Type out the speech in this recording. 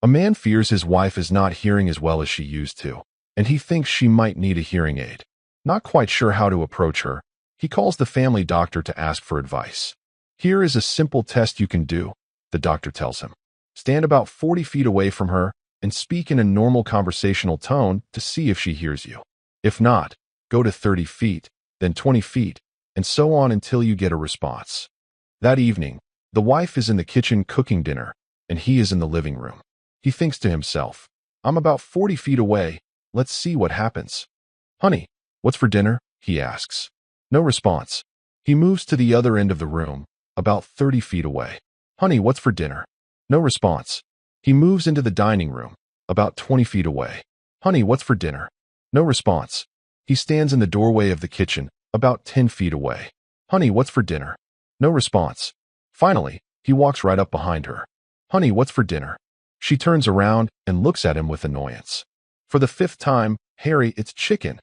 A man fears his wife is not hearing as well as she used to, and he thinks she might need a hearing aid. Not quite sure how to approach her, he calls the family doctor to ask for advice. Here is a simple test you can do, the doctor tells him. Stand about 40 feet away from her and speak in a normal conversational tone to see if she hears you. If not, go to 30 feet, then 20 feet, and so on until you get a response. That evening, the wife is in the kitchen cooking dinner, and he is in the living room. He thinks to himself, I'm about 40 feet away, let's see what happens. Honey, what's for dinner? He asks. No response. He moves to the other end of the room, about 30 feet away. Honey, what's for dinner? No response. He moves into the dining room, about 20 feet away. Honey, what's for dinner? No response. He stands in the doorway of the kitchen, about 10 feet away. Honey, what's for dinner? No response. Finally, he walks right up behind her. Honey, what's for dinner? She turns around and looks at him with annoyance. For the 5th time, Harry, it's chicken.